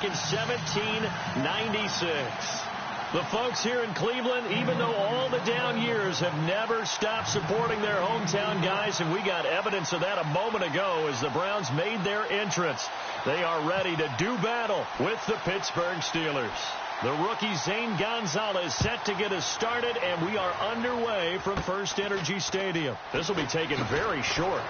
in 1796. The folks here in Cleveland, even though all the down years, have never stopped supporting their hometown guys, and we got evidence of that a moment ago as the Browns made their entrance. They are ready to do battle with the Pittsburgh Steelers. The rookie Zane Gonzalez set to get us started, and we are underway from First Energy Stadium. This will be taken very short.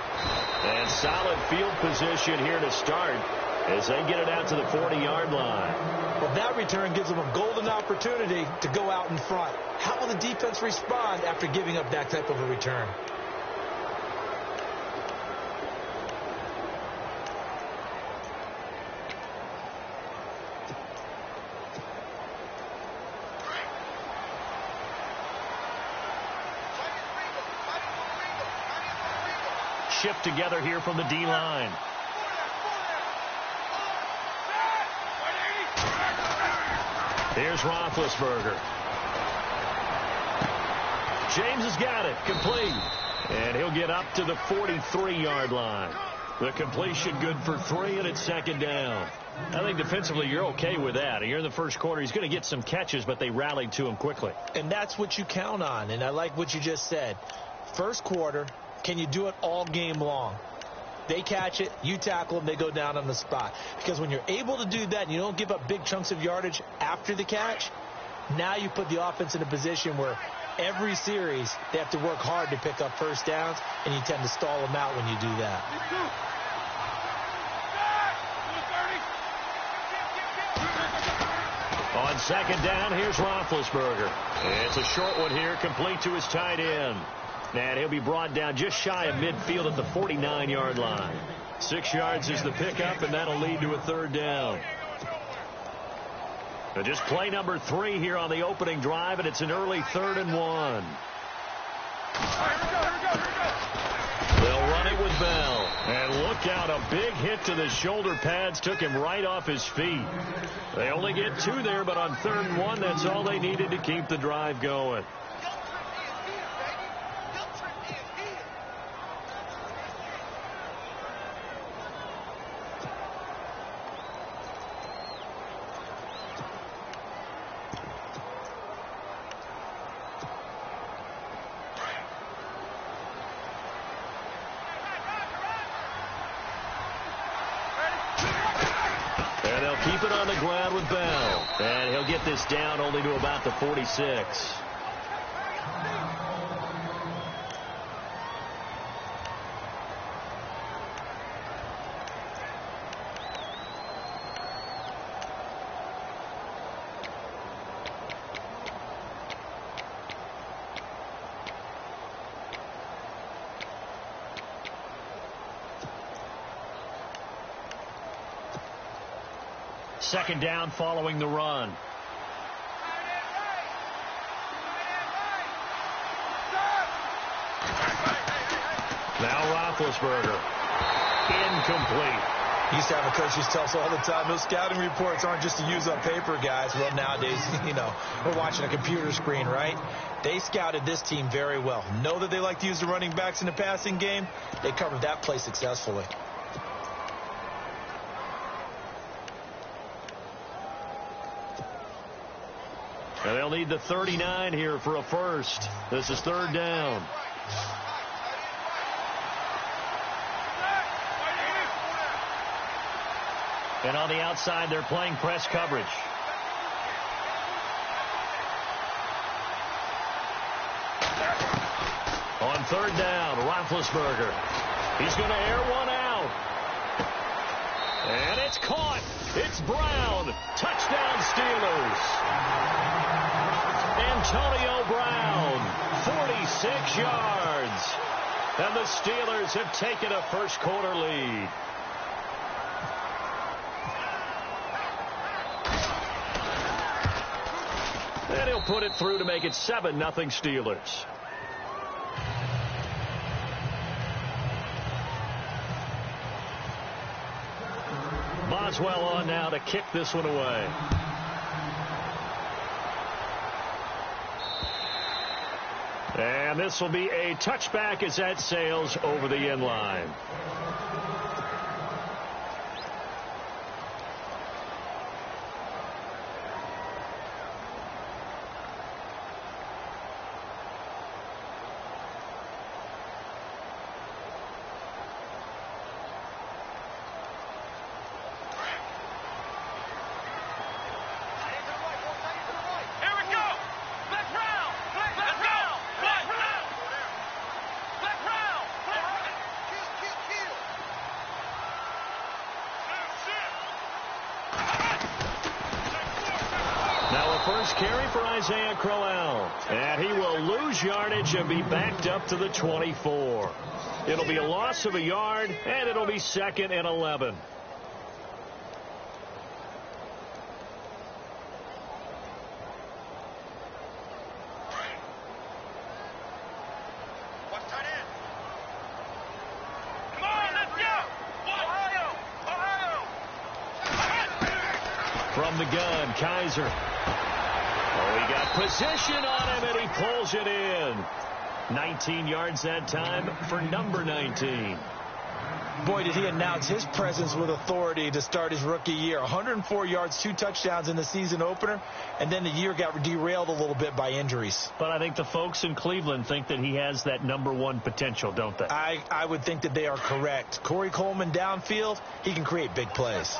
And solid field position here to start as they get it out to the 40-yard line. Well, that return gives them a golden opportunity to go out in front. How will the defense respond after giving up that type of a return? Shift together here from the D-line. Here's Roethlisberger. James has got it. Complete. And he'll get up to the 43-yard line. The completion good for 3, and it's second down. I think defensively you're okay with that. Here in the first quarter, he's going to get some catches, but they rallied to him quickly. And that's what you count on, and I like what you just said. First quarter, can you do it all game long? They catch it, you tackle them, they go down on the spot. Because when you're able to do that and you don't give up big chunks of yardage after the catch, now you put the offense in a position where every series they have to work hard to pick up first downs, and you tend to stall them out when you do that. On second down, here's Roethlisberger. It's a short one here, complete to his tight end. And he'll be brought down just shy of midfield at the 49-yard line. 6 yards is the pickup, and that'll lead to a third down. So just play number 3 here on the opening drive, and it's an early 3rd and 1. They'll run it with Bell. And look out, a big hit to the shoulder pads took him right off his feet. They only get 2 there, but on 3rd and 1, that's all they needed to keep the drive going. Keep it on the ground with Bell. And he'll get this down only to about the 46. Second down following the run. Now Roethlisberger. Incomplete. Used to have a coach who used to tell us all the time, those scouting reports aren't just to use on paper, guys. Well, nowadays, we're watching a computer screen, right? They scouted this team very well. Know that they like to use the running backs in the passing game. They covered that play successfully. And they'll need the 39 here for a first. This is 3rd down. And on the outside, they're playing press coverage. On 3rd down, Roethlisberger. He's going to air one out. And it's caught. It's Brown. Touchdown, Steelers. Antonio Brown, 46 yards. And the Steelers have taken a first quarter lead. And he'll put it through to make it 7-0 Steelers. Boswell on now to kick this one away. And this will be a touchback as that sails over the end line. Now a first carry for Isaiah Crowell. And he will lose yardage and be backed up to the 24. It'll be a loss of a yard, and it'll be 2nd and 11. From the gun, Kaiser. Oh, he got position on him, and he pulls it in. 19 yards that time for number 19. Boy, did he announce his presence with authority to start his rookie year. 104 yards, 2 touchdowns in the season opener, and then the year got derailed a little bit by injuries. But I think the folks in Cleveland think that he has that number 1 potential, don't they? I would think that they are correct. Corey Coleman downfield, he can create big plays.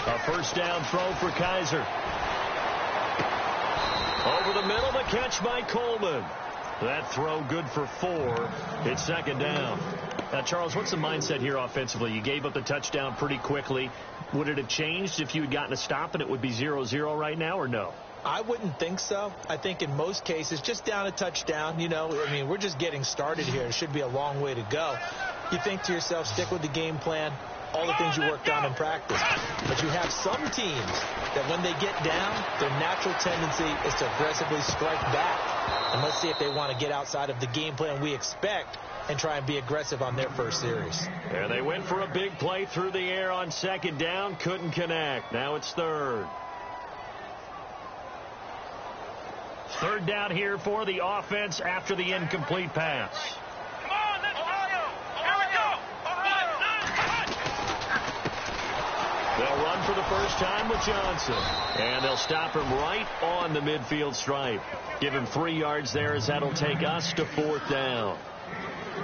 A first down throw for Kaiser. Over the middle, the catch by Coleman. That throw good for 4. It's 2nd down. Now, Charles, what's the mindset here offensively? You gave up the touchdown pretty quickly. Would it have changed if you had gotten a stop and it would be 0-0 right now, or no? I wouldn't think so. I think in most cases, just down a touchdown, we're just getting started here. It should be a long way to go. You think to yourself, stick with the game plan, all the things you worked on in practice. But you have some teams that when they get down, their natural tendency is to aggressively strike back. And let's see if they want to get outside of the game plan we expect and try and be aggressive on their first series. And they went for a big play through the air on 2nd down. Couldn't connect. Now it's 3rd. 3rd down here for the offense after the incomplete pass. They'll run for the first time with Johnson. And they'll stop him right on the midfield stripe. Give him 3 yards there as that'll take us to 4th down.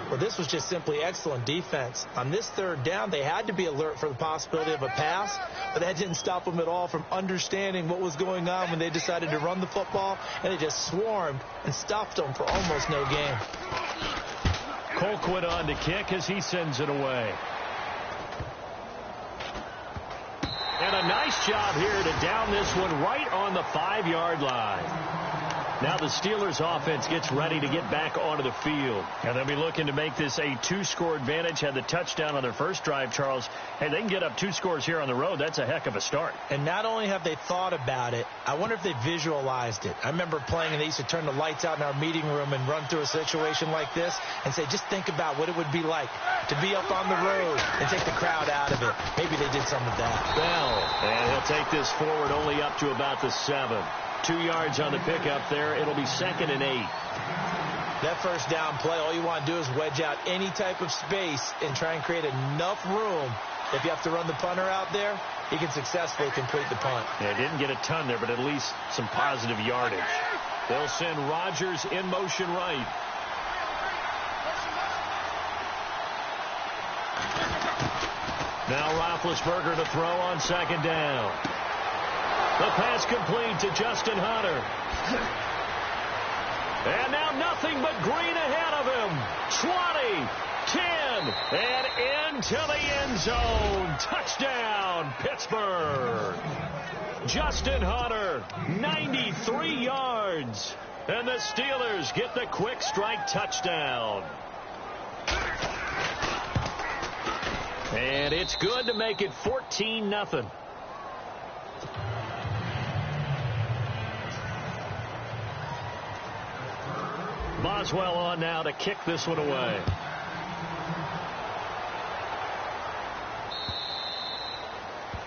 Well, this was just simply excellent defense. On this 3rd down, they had to be alert for the possibility of a pass, but that didn't stop them at all from understanding what was going on when they decided to run the football, and they just swarmed and stopped them for almost no gain. Colquitt on to kick as he sends it away. And a nice job here to down this one right on the 5-yard line. Now the Steelers offense gets ready to get back onto the field. And they'll be looking to make this a 2-score advantage. Had the touchdown on their first drive, Charles. Hey, they can get up 2 scores here on the road. That's a heck of a start. And not only have they thought about it, I wonder if they visualized it. I remember playing and they used to turn the lights out in our meeting room and run through a situation like this and say, just think about what it would be like to be up on the road and take the crowd out of it. Maybe they did some of that. Bell, and he'll take this forward only up to about the 7. 2 yards on the pickup there. It'll be 2nd and 8. That first down play, all you want to do is wedge out any type of space and try and create enough room. If you have to run the punter out there, he can successfully complete the punt. Yeah, didn't get a ton there, but at least some positive yardage. They'll send Rodgers in motion right. Now Roethlisberger to throw on 2nd down. The pass complete to Justin Hunter. And now nothing but green ahead of him. 20, 10, and into the end zone. Touchdown, Pittsburgh. Justin Hunter, 93 yards. And the Steelers get the quick strike touchdown. And it's good to make it 14-0. Boswell on now to kick this one away.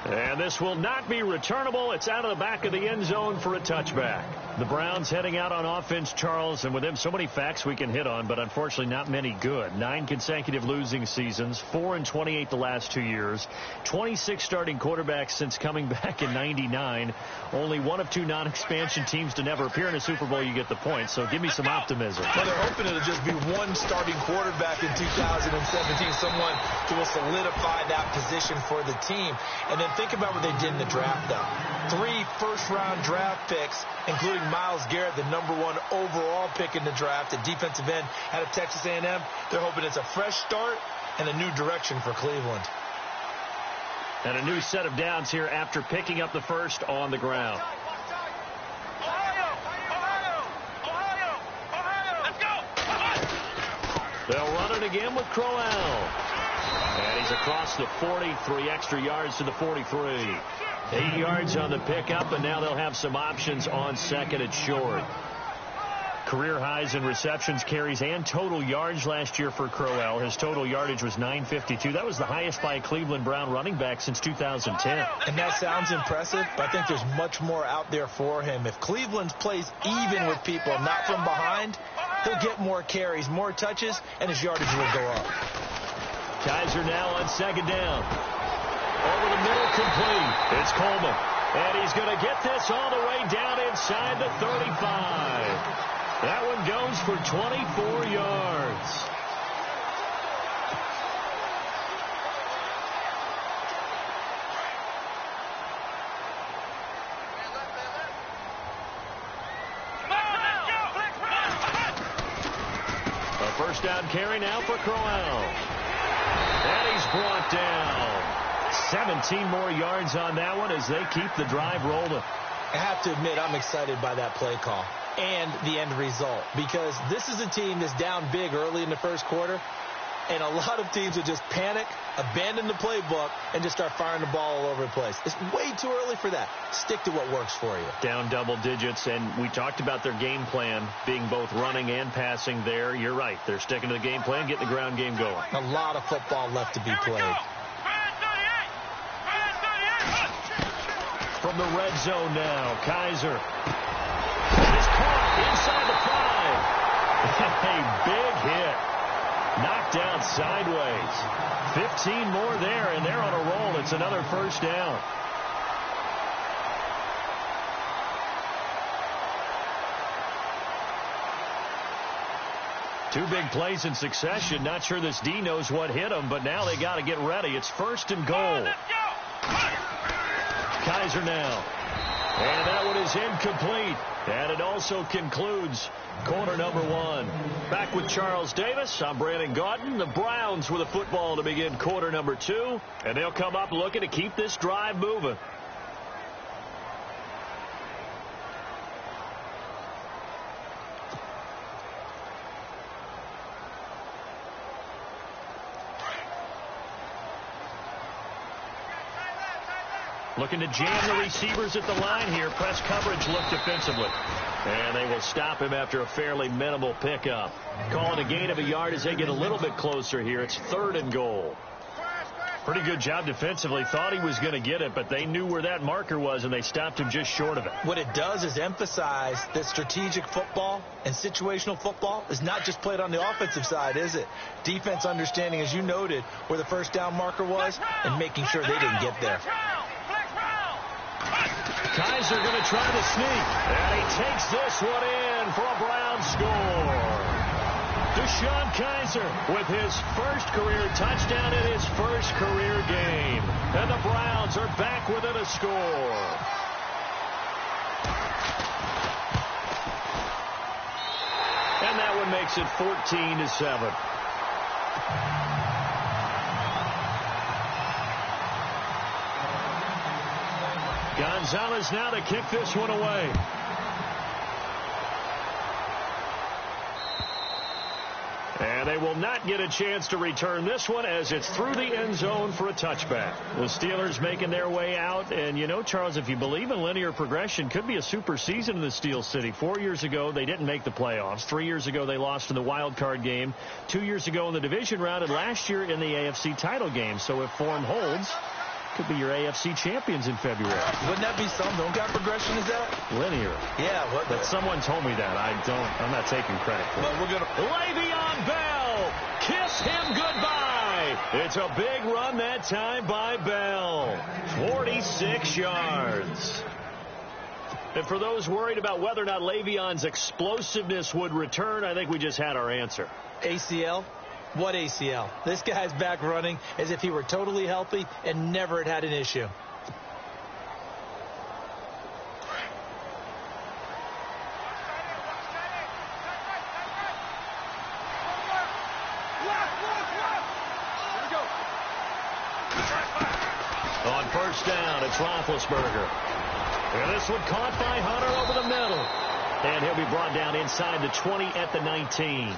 And this will not be returnable. It's out of the back of the end zone for a touchback. The Browns heading out on offense, Charles, and with them so many facts we can hit on, but unfortunately not many good. 9 consecutive losing seasons, 4-28 the last 2 years, 26 starting quarterbacks since coming back in '99. Only one of 2 non-expansion teams to never appear in a Super Bowl. You get the point, so give me some optimism. Well, they're hoping it'll just be one starting quarterback in 2017, someone who will solidify that position for the team. And then think about what they did in the draft, though. 3 first-round draft picks, including Myles Garrett, the #1 overall pick in the draft, a defensive end out of Texas A&M. They're hoping it's a fresh start and a new direction for Cleveland. And a new set of downs here after picking up the first on the ground. They'll run it again with Crowell. And he's across the 40, 3 extra yards to the 43. 8 yards on the pickup, and now they'll have some options on second and short. Career highs in receptions, carries, and total yards last year for Crowell. His total yardage was 952. That was the highest by a Cleveland Brown running back since 2010. And that sounds impressive, but I think there's much more out there for him. If Cleveland plays even with people, not from behind, he'll get more carries, more touches, and his yardage will go up. Kaiser now on second down. Over the middle, complete. It's Coleman. And he's going to get this all the way down inside the 35. That one goes for 24 yards. A first down carry now for Crowell. And he's brought down. 17 more yards on that one as they keep the drive rolling. I have to admit, I'm excited by that play call and the end result, because this is a team that's down big early in the first quarter, and a lot of teams will just panic, abandon the playbook, and just start firing the ball all over the place. It's way too early for that. Stick to what works for you. Down double digits, and we talked about their game plan being both running and passing there. You're right. They're sticking to the game plan, getting the ground game going. A lot of football left to be played. From the red zone now, Kaiser. He's caught inside the 5. A big hit. Knocked out sideways. 15 more there, and they're on a roll. It's another first down. Two big plays in succession. Not sure this D knows what hit him, but now they got to get ready. It's first and goal. Kaiser now. And that one is incomplete. And it also concludes quarter number 1. Back with Charles Davis. I'm Brandon Gaudin. The Browns with a football to begin quarter number 2. And they'll come up looking to keep this drive moving. Looking to jam the receivers at the line here. Press coverage look defensively. And they will stop him after a fairly minimal pickup. Calling a gain of a yard as they get a little bit closer here. It's third and goal. Pretty good job defensively. Thought he was going to get it, but they knew where that marker was, and they stopped him just short of it. What it does is emphasize that strategic football and situational football is not just played on the offensive side, is it? Defense understanding, as you noted, where the first down marker was and making sure they didn't get there. Kaiser going to try to sneak. And he takes this one in for a Brown score. Deshaun Kaiser with his first career touchdown in his first career game. And the Browns are back within a score. And that one makes it 14-7. Gonzalez now to kick this one away. And they will not get a chance to return this one as it's through the end zone for a touchback. The Steelers making their way out. And, you know, Charles, if you believe in linear progression, could be a super season in the Steel City. 4 years ago, they didn't make the playoffs. 3 years ago, they lost in the wild card game. 2 years ago in the division round, and last year in the AFC title game. So if form holds, could be your AFC champions in February. Wouldn't that be something? What kind of progression is that? Linear. Yeah. But someone told me that. I'm not taking credit for it. But we're going to... Le'Veon Bell. Kiss him goodbye. It's a big run that time by Bell. 46 yards. And for those worried about whether or not Le'Veon's explosiveness would return, I think we just had our answer. ACL? What ACL? This guy's back running as if he were totally healthy and never had an issue. On first down, it's Roethlisberger. And this one caught by Hunter over the middle. And he'll be brought down inside the 20 at the 19.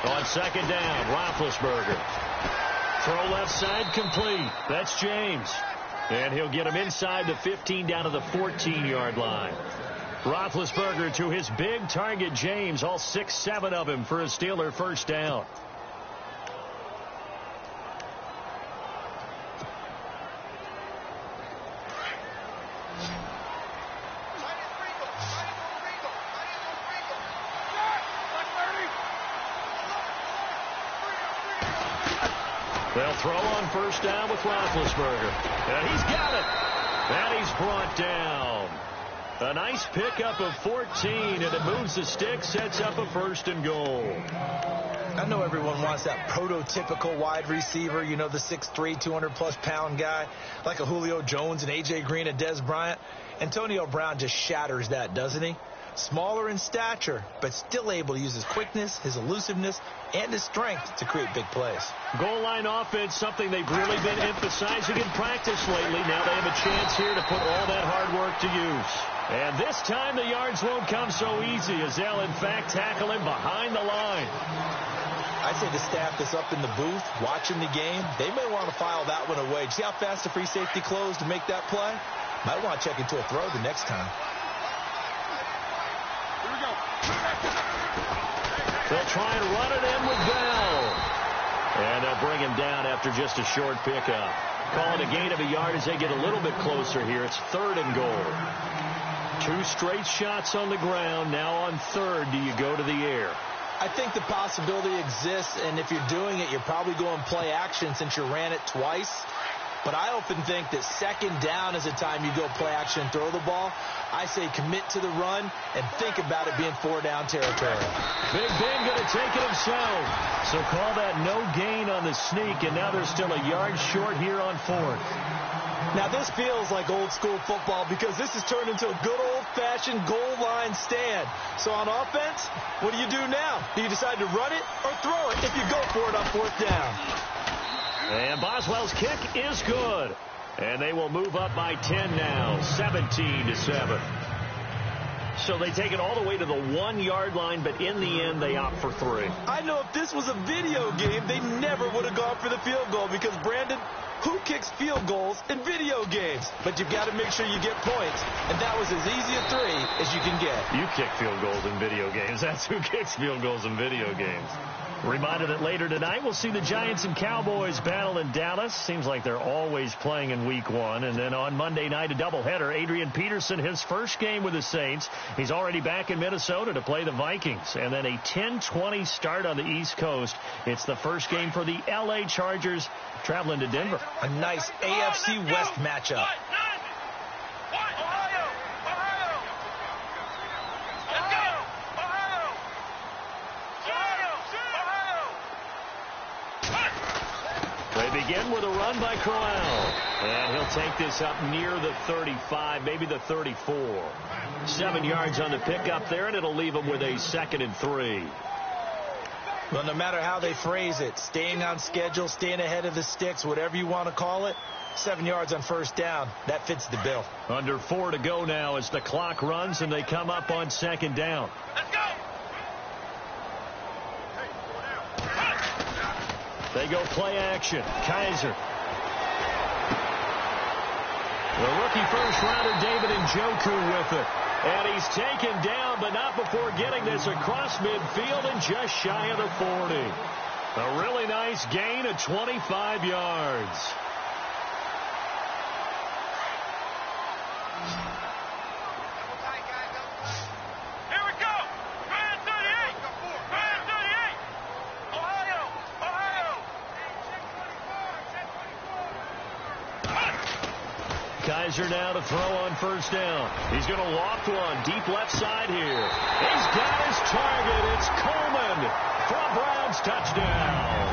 On second down, Roethlisberger. Throw left side complete. That's James. And he'll get him inside the 15 down to the 14-yard line. Roethlisberger to his big target, James, all 6-7 of him for a Steeler first down. They'll throw on first down with Roethlisberger. And he's got it. And he's brought down. A nice pickup of 14, and it moves the stick, sets up a first and goal. I know everyone wants that prototypical wide receiver, you know, the 6'3", 200-plus pound guy, like a Julio Jones and A.J. Green and Des Bryant. Antonio Brown just shatters that, doesn't he? Smaller in stature, but still able to use his quickness, his elusiveness, and his strength to create big plays. Goal line offense, something they've really been emphasizing in practice lately. Now they have a chance here to put all that hard work to use. And this time the yards won't come so easy, as they'll in fact tackle him behind the line. I'd say the staff that's up in the booth watching the game, they may want to file that one away. See how fast the free safety closed to make that play? Might want to check into a throw the next time. They'll try and run it in with Bell. And they'll bring him down after just a short pickup. Call it a gain of a yard as they get a little bit closer here. It's third and goal. 2 straight shots on the ground. Now on third, do you go to the air? I think the possibility exists, and if you're doing it, you're probably going play action since you ran it twice. But I often think that second down is a time you go play action and throw the ball. I say commit to the run and think about it being 4-down territory. Big Ben going to take it himself. So call that no gain on the sneak, and now they're still a yard short here on fourth. Now this feels like old school football because this has turned into a good old-fashioned goal line stand. So on offense, what do you do now? Do you decide to run it or throw it if you go for it on fourth down? And Boswell's kick is good. And they will move up by 10 now, 17-7. So they take it all the way to the 1-yard line, but in the end, they opt for 3. I know if this was a video game, they never would have gone for the field goal because, Brandon, who kicks field goals in video games? But you've got to make sure you get points, and that was as easy a 3 as you can get. You kick field goals in video games. That's who kicks field goals in video games. Reminder that later tonight we'll see the Giants and Cowboys battle in Dallas. Seems like they're always playing in week 1. And then on Monday night, a doubleheader. Adrian Peterson, his first game with the Saints. He's already back in Minnesota to play the Vikings. And then a 10:20 start on the East Coast. It's the first game for the L.A. Chargers traveling to Denver. A nice AFC West matchup. Begin with a run by Corral. And he'll take this up near the 35, maybe the 34. 7 yards on the pickup there, and it'll leave him with a 2nd and 3. Well, no matter how they phrase it, staying on schedule, staying ahead of the sticks, whatever you want to call it, 7 yards on first down, that fits the bill. Under 4 to go now as the clock runs, and they come up on 2nd down. Let's go! They go play action. Kaiser. The rookie first-rounder David Njoku with it. And he's taken down, but not before getting this across midfield and just shy of the 40. A really nice gain of 25 yards. Kaiser now to throw on first down. He's going to loft one deep left side here. He's got his target. It's Coleman for a Browns touchdown.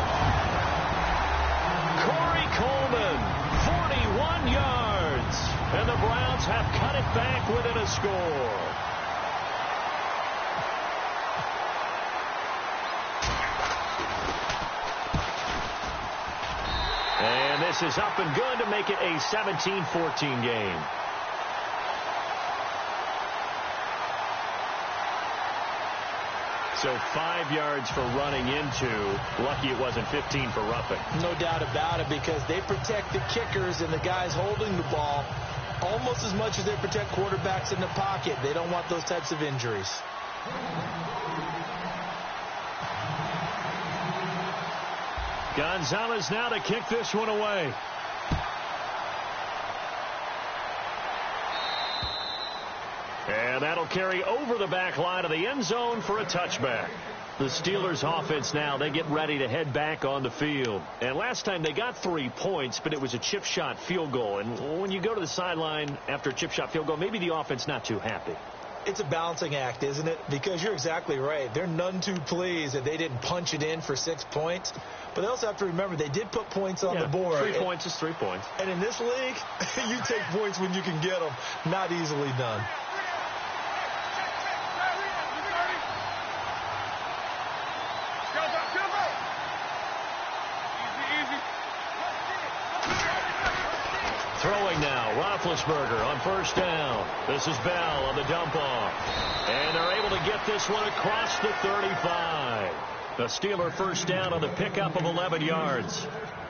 Corey Coleman, 41 yards. And the Browns have cut it back within a score. And this is up and good to make it a 17-14 game. So 5 yards for running into. Lucky it wasn't 15 for roughing. No doubt about it, because they protect the kickers and the guys holding the ball almost as much as they protect quarterbacks in the pocket. They don't want those types of injuries. Gonzalez now to kick this one away. And that'll carry over the back line of the end zone for a touchback. The Steelers offense now, they get ready to head back on the field. And last time they got 3 points, but it was a chip shot field goal. And when you go to the sideline after a chip shot field goal, maybe the offense not too happy. It's a balancing act, isn't it? Because you're exactly right. They're none too pleased that they didn't punch it in for 6 points. But they also have to remember they did put points on the board. 3 points is 3 points. And in this league, you take points when you can get them. Not easily done. Throwing now, Roethlisberger on first down. This is Bell on the dump off. And they're able to get this one across the 35. The Steeler first down on the pickup of 11 yards.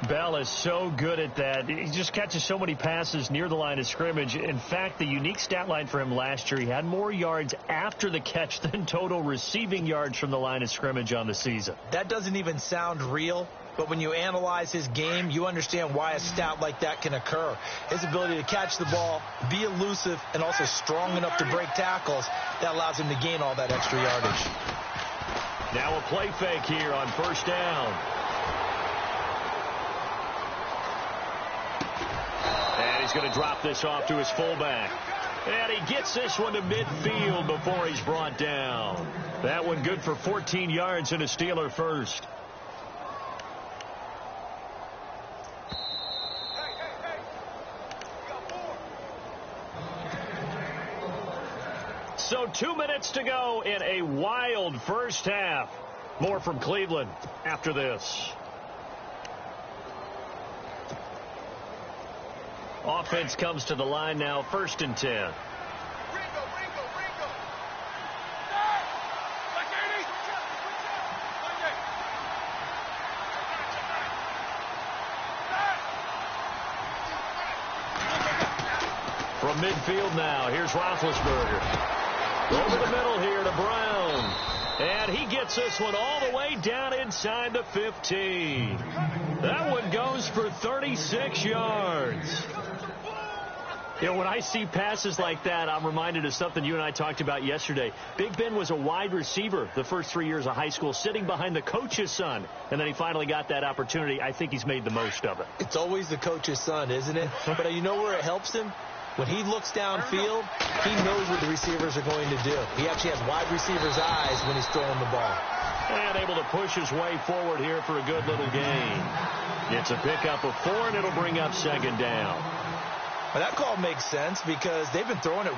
Bell is so good at that. He just catches so many passes near the line of scrimmage. In fact, the unique stat line for him last year, he had more yards after the catch than total receiving yards from the line of scrimmage on the season. That doesn't even sound real. But when you analyze his game, you understand why a stat like that can occur. His ability to catch the ball, be elusive, and also strong enough to break tackles, that allows him to gain all that extra yardage. Now a play fake here on first down. And he's going to drop this off to his fullback. And he gets this one to midfield before he's brought down. That one good for 14 yards and a Steeler first. So 2 minutes to go in a wild first half. More from Cleveland after this. Offense comes to the line now, 1st and 10. From midfield now, here's Roethlisberger. Over the middle here to Brown. And he gets this one all the way down inside the 15. That one goes for 36 yards. You know, when I see passes like that, I'm reminded of something you and I talked about yesterday. Big Ben was a wide receiver the first 3 years of high school, sitting behind the coach's son. And then he finally got that opportunity. I think he's made the most of it. It's always the coach's son, isn't it? But you know where it helps him? When he looks downfield, he knows what the receivers are going to do. He actually has wide receivers' eyes when he's throwing the ball. And able to push his way forward here for a good little gain. It's a pickup of 4, and it'll bring up 2nd down. Well, that call makes sense because they've been throwing it